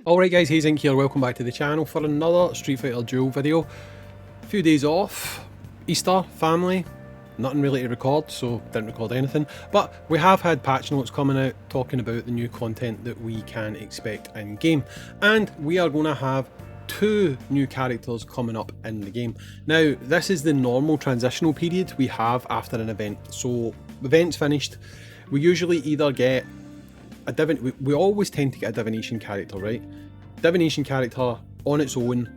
Alright guys, Hayzink here, welcome back to the channel for another Street Fighter Duel video. A few days off, Easter, family, nothing really to record, so didn't record anything. But we have had patch notes coming out talking about the new content that we can expect in game. And we are going to have 2 new characters coming up in the game. Now, this is the normal transitional period we have after an event. So, event's finished, we usually either get we always tend to get a divination character, right? Divination character on its own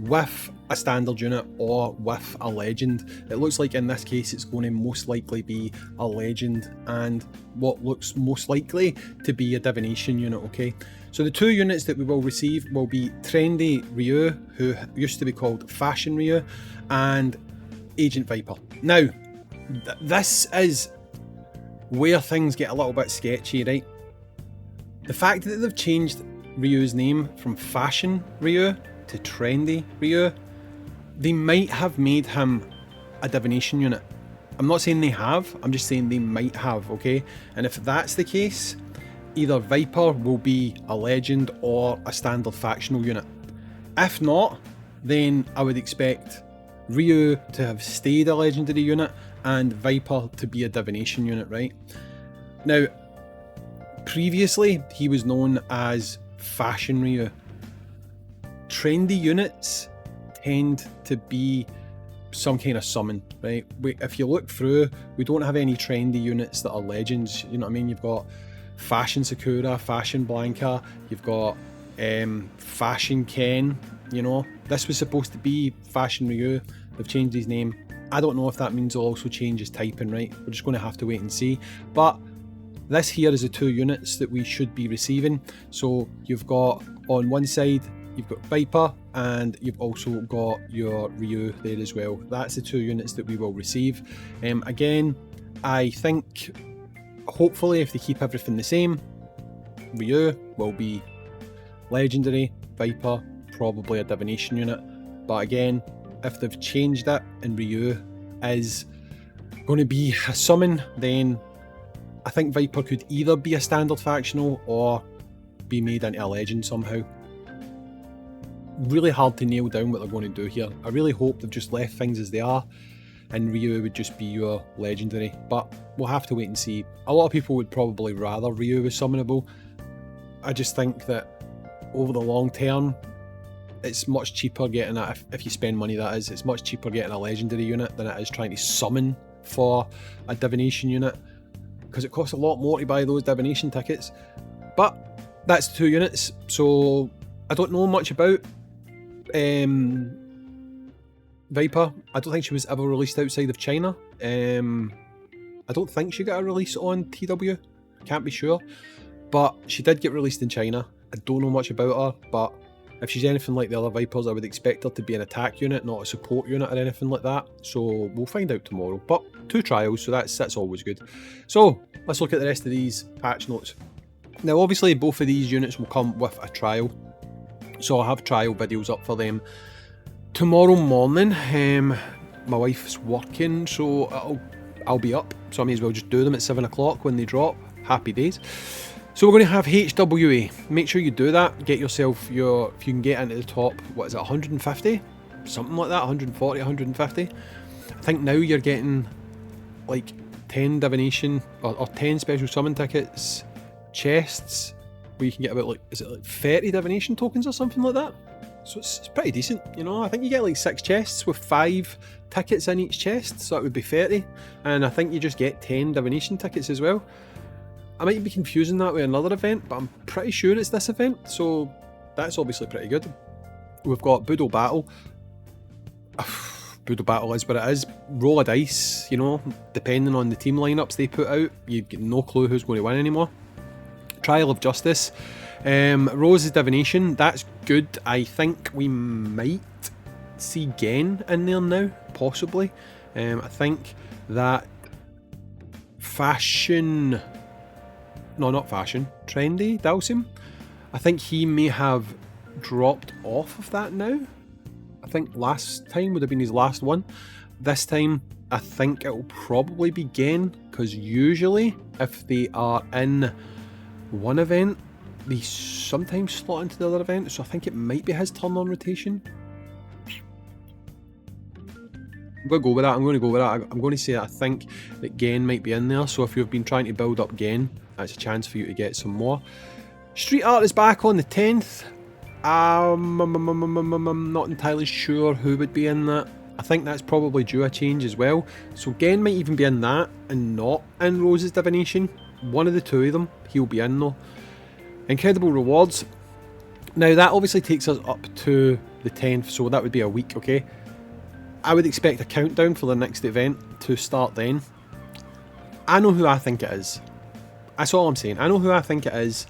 with a standard unit or with a legend. It looks like in this case it's going to most likely be a legend and what looks most likely to be a divination unit, okay? So the 2 units that we will receive will be Trendy RYU, who used to be called Fashion RYU, and Agent Viper. Now, this is where things get a little bit sketchy, right? The fact that they've changed RYU's name from Fashion RYU to Trendy RYU, they might have made him a divination unit. I'm not saying they have, I'm just saying they might have, okay? And if that's the case, either Viper will be a legend or a standard factional unit. If not, then I would expect RYU to have stayed a legendary unit and Viper to be a divination unit, right? Now, previously, he was known as Fashion RYU. Trendy units tend to be some kind of summon, right? If you look through, we don't have any trendy units that are legends, you know what I mean? You've got Fashion Sakura, Fashion Blanca, you've got Fashion Ken, you know? This was supposed to be Fashion RYU, they've changed his name. I don't know if that means they'll also change his typing, right? We're just going to have to wait and see. But this here is the 2 units that we should be receiving. So you've got, on one side, you've got Viper, and you've also got your RYU there as well. That's the 2 units that we will receive. Again, I think, hopefully, if they keep everything the same, RYU will be legendary, Viper, probably a divination unit. But again, if they've changed it and RYU is going to be a summon, then I think Viper could either be a standard factional or be made into a legend somehow. Really hard to nail down what they're going to do here. I really hope they've just left things as they are and RYU would just be your legendary, but we'll have to wait and see. A lot of people would probably rather RYU was summonable. I just think that over the long term, it's much cheaper getting it, if you spend money that is, it's much cheaper getting a legendary unit than it is trying to summon for a divination unit, because it costs a lot more to buy those divination tickets. But that's 2 units, so I don't know much about Viper. I don't think she was ever released outside of China. I don't think she got a release on TW, can't be sure, but she did get released in China. I don't know much about her, but if she's anything like the other Vipers, I would expect her to be an attack unit, not a support unit or anything like that. So we'll find out tomorrow. But 2 trials, so that's always good. So let's look at the rest of these patch notes. Now obviously both of these units will come with a trial. So I'll have trial videos up for them tomorrow morning. My wife's working, so I'll be up. So I may as well just do them at 7 o'clock when they drop. Happy days. So we're going to have HWA. Make sure you do that. Get yourself if you can get into the top, what is it, 150? Something like that, 140, 150. I think now you're getting like 10 divination or 10 special summon tickets, chests, where you can get about like, is it like 30 divination tokens or something like that? So it's pretty decent, you know. I think you get like 6 chests with 5 tickets in each chest, so that would be 30. And I think you just get 10 divination tickets as well. I might be confusing that with another event, but I'm pretty sure it's this event, so that's obviously pretty good. We've got Boodle Battle. Boodle Battle is what it is. Roll a dice, you know, depending on the team lineups they put out, you get no clue who's going to win anymore. Trial of Justice. Rose's Divination, that's good. I think we might see Gen in there now, possibly. I think that Fashion... No, not Fashion. Trendy Dalsim. I think he may have dropped off of that now. I think last time would have been his last one. This time, I think it will probably be Gen, because usually, if they are in one event, they sometimes slot into the other event, so I think it might be his turn on rotation. I'm going to go with that. I'm going to go with that. I'm going to say that I think that Gen might be in there, so if you've been trying to build up Gen, that's a chance for you to get some more. Street Art is back on the 10th. I'm not entirely sure who would be in that. I think that's probably due a change as well. So Gen might even be in that and not in Rose's Divination. One of the two of them, he'll be in though. Incredible rewards. Now that obviously takes us up to the 10th, so that would be a week, okay? I would expect a countdown for the next event to start then. I know who I think it is. That's all I'm saying. I know who I think it is.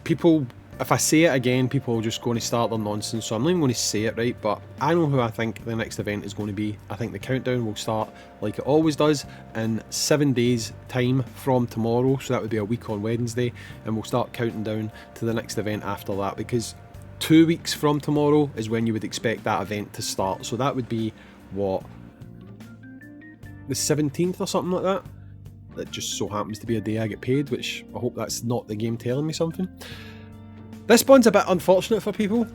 People, if I say it again, people are just going to start their nonsense, so I'm not even going to say it, right? But I know who I think the next event is going to be. I think the countdown will start like it always does in 7 days time from tomorrow, so that would be a week on Wednesday, and we'll start counting down to the next event after that, because 2 weeks from tomorrow is when you would expect that event to start. So that would be, what, the 17th or something like that? That just so happens to be a day I get paid, which I hope that's not the game telling me something. This one's a bit unfortunate for people.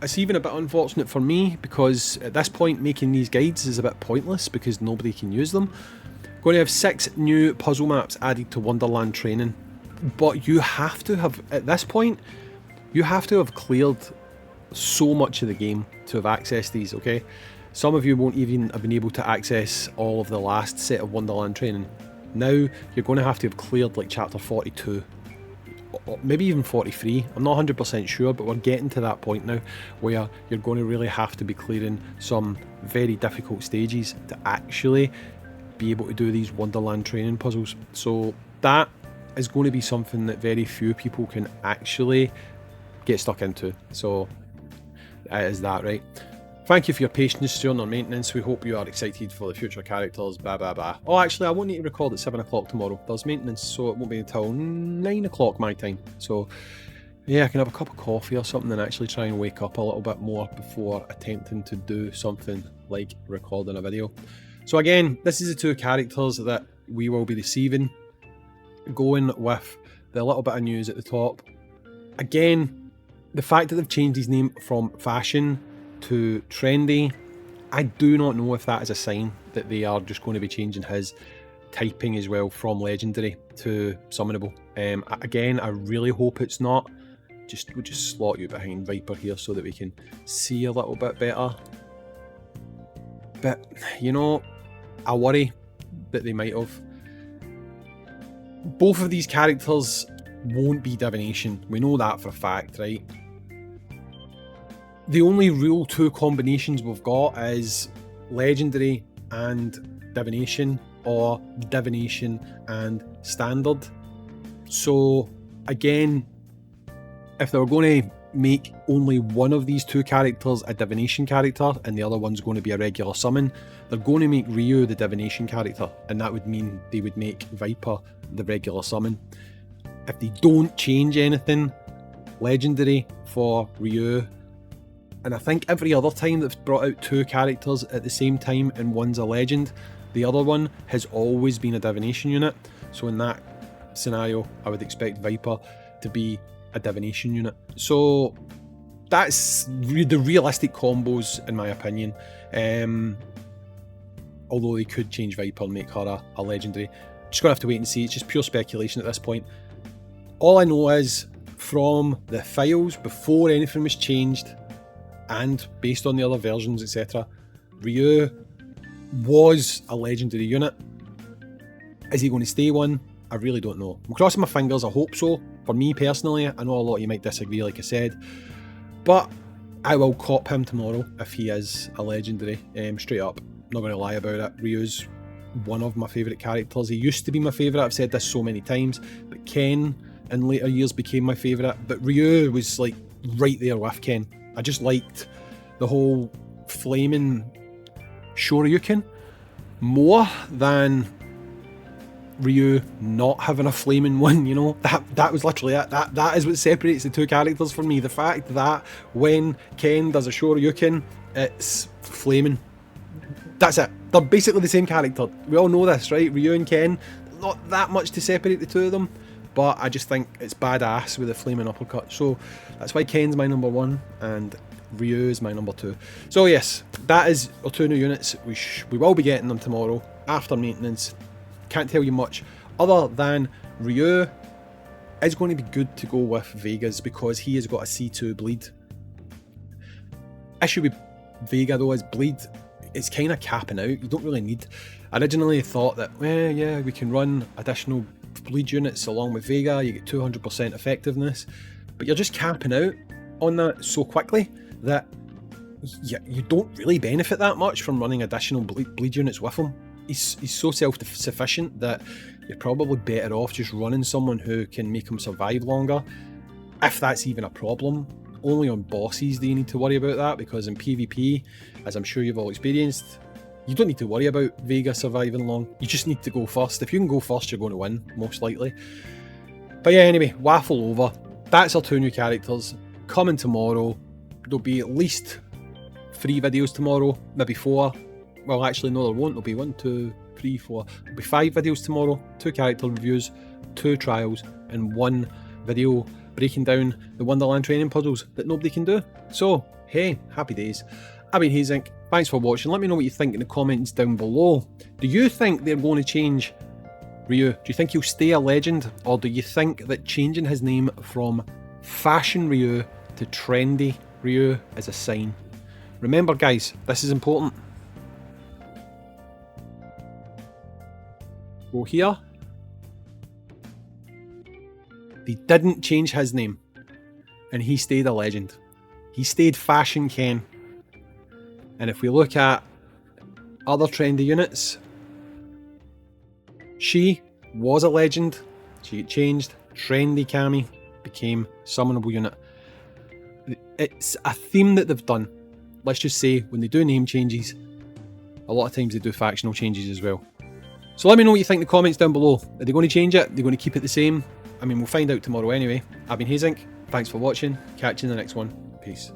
It's even a bit unfortunate for me, because at this point making these guides is a bit pointless because nobody can use them. Going to have 6 new puzzle maps added to Wonderland Training, but you have to have, at this point, you have to have cleared so much of the game to have accessed these, okay? Some of you won't even have been able to access all of the last set of Wonderland Training. Now you're going to have cleared like chapter 42, or maybe even 43. I'm not 100% sure, but we're getting to that point now where you're going to really have to be clearing some very difficult stages to actually be able to do these Wonderland Training puzzles. So that is going to be something that very few people can actually get stuck into. So that is that, right? Thank you for your patience during our maintenance. We hope you are excited for the future characters, blah blah blah. Oh, actually I won't need to record at 7 o'clock tomorrow. There's maintenance, so it won't be until 9 o'clock my time. So yeah, I can have a cup of coffee or something and actually try and wake up a little bit more before attempting to do something like recording a video. So again, this is the 2 characters that we will be receiving, going with the little bit of news at the top. Again, the fact that they've changed his name from Fashion to Trendy, I do not know if that is a sign that they are just going to be changing his typing as well from Legendary to Summonable. Again, I really hope it's not. We'll just slot you behind Viper here so that we can see a little bit better. But, you know, I worry that they might have. Both of these characters won't be Divination. We know that for a fact, right? The only real 2 combinations we've got is Legendary and Divination, or Divination and Standard. So again, if they were going to make only one of these 2 characters a Divination character and the other one's going to be a regular summon, they're going to make RYU the Divination character, and that would mean they would make Viper the regular summon. If they don't change anything, Legendary for RYU. And I think every other time they've brought out 2 characters at the same time and one's a legend, the other one has always been a Divination unit. So in that scenario, I would expect Viper to be a Divination unit. So that's the realistic combos in my opinion. Although they could change Viper and make her a Legendary. Just gonna have to wait and see. It's just pure speculation at this point. All I know is, from the files before anything was changed, and based on the other versions, etc., RYU was a Legendary unit. Is he going to stay one? I really don't know. I'm crossing my fingers, I hope so. For me personally, I know a lot of you might disagree, like I said, but I will cop him tomorrow if he is a Legendary, straight up. Not going to lie about it. RYU's one of my favourite characters. He used to be my favourite, I've said this so many times, but Ken in later years became my favourite, but RYU was like right there with Ken. I just liked the whole flaming Shoryuken more than RYU not having a flaming one, you know. That was literally it. That is what separates the 2 characters for me. The fact that when Ken does a Shoryuken, it's flaming. That's it. They're basically the same character. We all know this, right? RYU and Ken, not that much to separate the 2 of them, but I just think it's badass with the flaming uppercut. So that's why Ken's my number 1 and RYU is my number 2. So yes, that is our 2 new units. We will be getting them tomorrow after maintenance. Can't tell you much other than RYU is going to be good to go with Vega's because he has got a C2 bleed. Issue with Vega though is bleed, it's kind of capping out. You don't really need. I originally thought that, well, yeah, we can run additional bleed units along with Vega, you get 200% effectiveness, but you're just capping out on that so quickly that you don't really benefit that much from running additional bleed units with him. He's so self-sufficient that you're probably better off just running someone who can make him survive longer, if that's even a problem. Only on bosses do you need to worry about that, because in PvP, as I'm sure you've all experienced, you don't need to worry about Vega surviving long. You just need to go first. If you can go first, you're going to win, most likely. But yeah, anyway, waffle over. That's our 2 new characters. Coming tomorrow, there'll be at least 3 videos tomorrow, maybe 4. Well, actually, no, there won't. There'll be 1, 2, 3, 4. There'll be 5 videos tomorrow, 2 character reviews, 2 trials, and 1 video breaking down the Wonderland training puzzles that nobody can do. So, hey, happy days. I've been Hayzink. Thanks for watching. Let me know what you think in the comments down below. Do you think they're going to change RYU? Do you think he'll stay a legend? Or do you think that changing his name from Fashion RYU to Trendy RYU is a sign? Remember guys, this is important. Go here. They didn't change his name, and he stayed a legend. He stayed Fashion Ken. And if we look at other trendy units, she was a legend. She changed. Trendy Cammy became summonable unit. It's a theme that they've done. Let's just say when they do name changes, a lot of times they do factional changes as well. So let me know what you think in the comments down below. Are they going to change it? Are they going to keep it the same? I mean, we'll find out tomorrow anyway. I've been Hayzink. Thanks for watching. Catch you in the next one. Peace.